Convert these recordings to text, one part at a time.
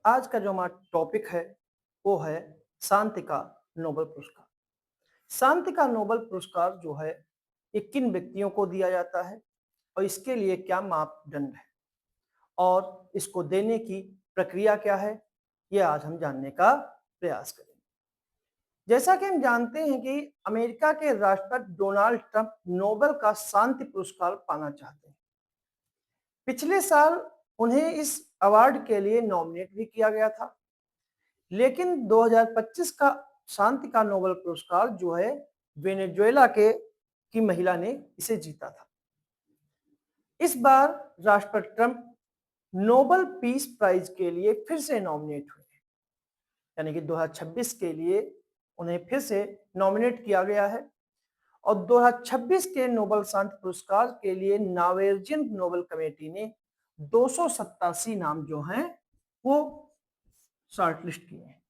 आज का जो हमारा टॉपिक है वो है शांति का नोबेल पुरस्कार। शांति का नोबेल पुरस्कार जो है ये किन व्यक्तियों को दिया जाता है और इसके लिए क्या मापदंड है और इसको देने की प्रक्रिया क्या है, ये आज हम जानने का प्रयास करेंगे। जैसा कि हम जानते हैं कि अमेरिका के राष्ट्रपति डोनाल्ड ट्रंप नोबेल का शांति पुरस्कार पाना चाहते हैं। पिछले साल उन्हें इस अवार्ड के लिए नॉमिनेट भी किया गया था, लेकिन 2025 का शांति का नोबेल पुरस्कार जो है वेनेजुएला के की महिला ने इसे जीता था। इस बार राष्ट्रपति ट्रंप नोबेल पीस प्राइज के लिए फिर से नॉमिनेट हुए हैं, यानी कि 2026 के लिए उन्हें फिर से नॉमिनेट किया गया है और 2026 के नोबेल शांति पुरस्कार के लिए नॉर्वेजियन नोबेल कमेटी ने 287 नाम जो हैं वो शॉर्टलिस्ट किए हैं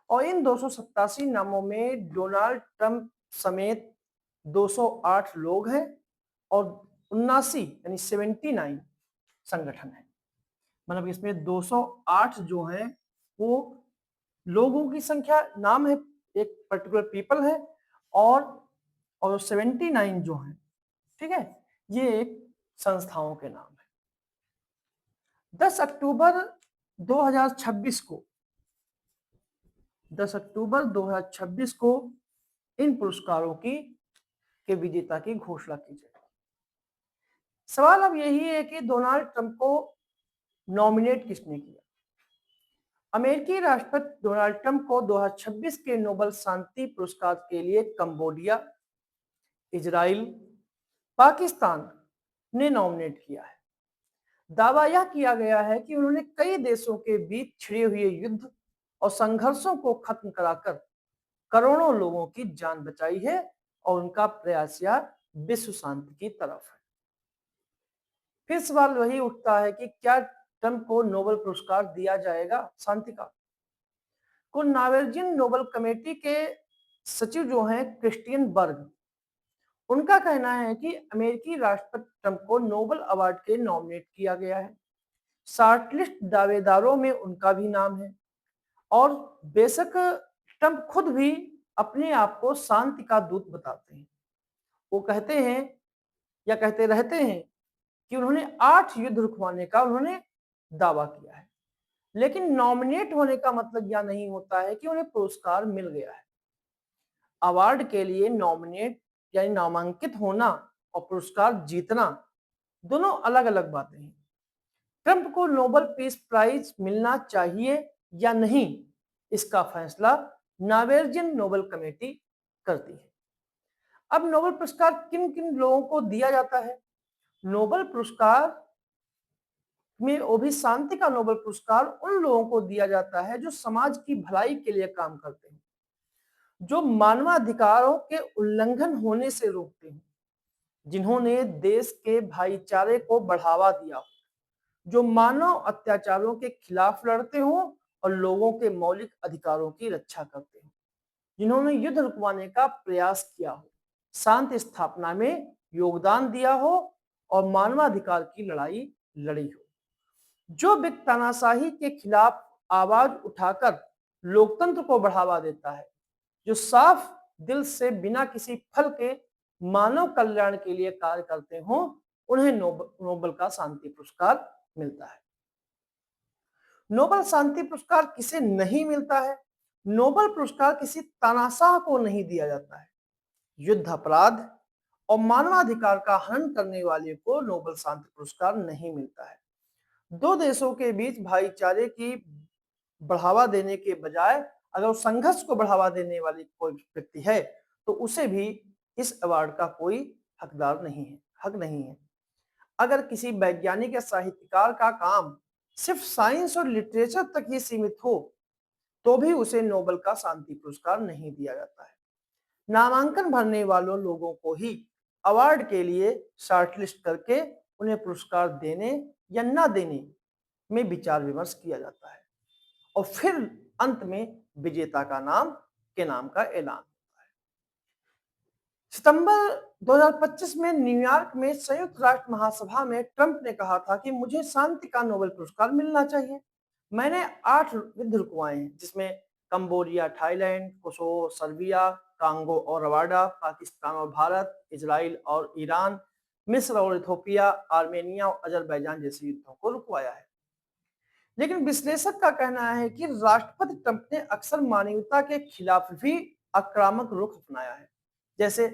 और इन 287 नामों में डोनाल्ड ट्रंप समेत 208 लोग हैं और 79 यानी 79 संगठन है। मतलब इसमें 208 जो हैं वो लोगों की संख्या नाम है, एक पर्टिकुलर पीपल है और 79 जो हैं, ठीक है, ये एक संस्थाओं के नाम है। 10 अक्टूबर 2026 को 10 अक्टूबर 2026 को इन पुरस्कारों की के विजेता की घोषणा की जाएगी। सवाल अब यही है कि डोनाल्ड ट्रंप को नॉमिनेट किसने किया। अमेरिकी राष्ट्रपति डोनाल्ड ट्रंप को 2026 के नोबेल शांति पुरस्कार के लिए कंबोडिया, इजराइल, पाकिस्तान ने नॉमिनेट किया है। दावा यह किया गया है कि उन्होंने कई देशों के बीच छिड़े हुए युद्ध और संघर्षों को खत्म कराकर करोड़ों लोगों की जान बचाई है और उनका प्रयास यह विश्व शांति की तरफ है। फिर सवाल वही उठता है कि क्या ट्रंप को नोबेल पुरस्कार दिया जाएगा शांति का। को नॉर्वेजियन नोबेल कमेटी के सचिव जो हैं क्रिस्टियन बर्ग, उनका कहना है कि अमेरिकी राष्ट्रपति ट्रंप को नोबेल अवार्ड के नॉमिनेट किया गया है। शॉर्टलिस्ट दावेदारों में उनका भी नाम है और बेशक ट्रंप खुद भी अपने आप को शांति का दूत बताते हैं। वो कहते हैं या कहते रहते हैं कि उन्होंने 8 युद्ध रुकवाने का उन्होंने दावा किया है, लेकिन नॉमिनेट होने का मतलब यह नहीं होता है कि उन्हें पुरस्कार मिल गया है। अवार्ड के लिए नॉमिनेट यानी नामांकित होना और पुरस्कार जीतना दोनों अलग अलग बातें हैं। ट्रंप को नोबेल पीस प्राइज मिलना चाहिए या नहीं, इसका फैसला नॉर्वेजियन नोबेल कमेटी करती है। अब नोबेल पुरस्कार किन किन लोगों को दिया जाता है। नोबेल पुरस्कार में वो भी शांति का नोबेल पुरस्कार उन लोगों को दिया जाता है जो समाज की भलाई के लिए काम करते हैं, जो मानवाधिकारों के उल्लंघन होने से रोकते हैं, जिन्होंने देश के भाईचारे को बढ़ावा दिया हो, जो मानव अत्याचारों के खिलाफ लड़ते हो और लोगों के मौलिक अधिकारों की रक्षा करते हो, जिन्होंने युद्ध रुकवाने का प्रयास किया हो, शांति स्थापना में योगदान दिया हो और मानवाधिकार की लड़ाई लड़ी हो, जो व्यक्ति तानाशाही के खिलाफ आवाज उठाकर लोकतंत्र को बढ़ावा देता है, जो साफ दिल से बिना किसी फल के मानव कल्याण के लिए कार्य करते हो, उन्हें नोबेल का शांति पुरस्कार मिलता है। नोबेल शांति पुरस्कार किसे नहीं मिलता है। नोबेल पुरस्कार किसी तानाशाह को नहीं दिया जाता है। युद्ध अपराध और मानवाधिकार का हनन करने वाले को नोबेल शांति पुरस्कार नहीं मिलता है। दो देशों के बीच भाईचारे की बढ़ावा देने के बजाय अगर उस संघर्ष को बढ़ावा देने वाली कोई व्यक्ति है तो उसे भी इस अवार्ड का कोई हकदार नहीं है, हक नहीं है। अगर किसी वैज्ञानिक या साहित्यकार का काम सिर्फ साइंस और लिटरेचर तक ही सीमित हो तो भी उसे नोबेल का शांति पुरस्कार नहीं दिया जाता है। नामांकन भरने वालों लोगों को ही अवार्ड के लिए शॉर्टलिस्ट करके उन्हें पुरस्कार देने या न देने में विचार विमर्श किया जाता है और फिर अंत में विजेता का नाम का ऐलान होता है। सितंबर 2025 में न्यूयॉर्क में संयुक्त राष्ट्र महासभा में ट्रंप ने कहा था कि मुझे शांति का नोबेल पुरस्कार मिलना चाहिए। मैंने 8 युद्ध रुकवाए हैं, जिसमें Cambodia, Thailand, Kosovo, Serbia, Congo और रवांडा, पाकिस्तान और भारत, इजराइल और ईरान, मिस्र और इथोपिया, आर्मेनिया और अजरबैजान जैसे युद्धों को रुकवाया है। लेकिन विश्लेषक का कहना है कि राष्ट्रपति ट्रंप ने अक्सर मानवता के खिलाफ भी आक्रामक रुख अपनाया है, जैसे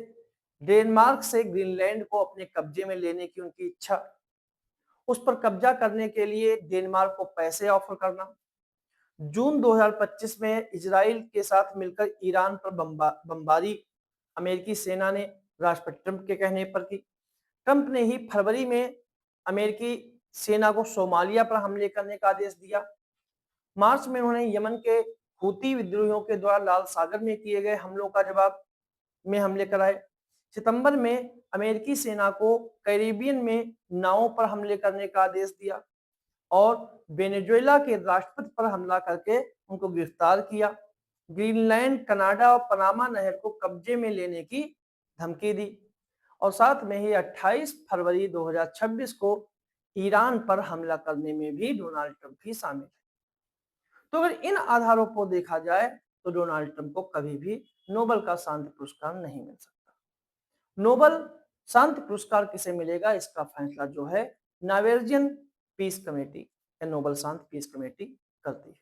डेनमार्क से ग्रीनलैंड को अपने कब्जे में लेने की उनकी इच्छा, उस पर कब्जा करने के लिए डेनमार्क को पैसे ऑफर करना, जून 2025 में इजराइल के साथ मिलकर ईरान पर बमबारी अमेरिकी सेना ने राष्ट्रपति ट्रंप के कहने पर की। ट्रंप ने ही फरवरी में अमेरिकी सेना को सोमालिया पर हमले करने का आदेश दिया। मार्च में उन्होंने यमन के हूती विद्रोहियों के द्वारा लाल सागर में किए गए हमलों का जवाब में हमले कराए। सितंबर में अमेरिकी सेना को कैरिबियन में नावों पर हमले करने का आदेश दिया और वेनेजुएला के राष्ट्रपति पर हमला करके उनको गिरफ्तार किया। ग्रीनलैंड, कनाडा और पनामा नहर को कब्जे में लेने की धमकी दी और साथ में ही 28 फरवरी 2026 को ईरान पर हमला करने में भी डोनाल्ड ट्रंप ही शामिल है। तो अगर इन आधारों को देखा जाए तो डोनाल्ड ट्रंप को कभी भी नोबेल का शांति पुरस्कार नहीं मिल सकता। नोबेल शांति पुरस्कार किसे मिलेगा, इसका फैसला जो है नॉर्वेजियन पीस कमेटी या नोबेल शांति पीस कमेटी करती है।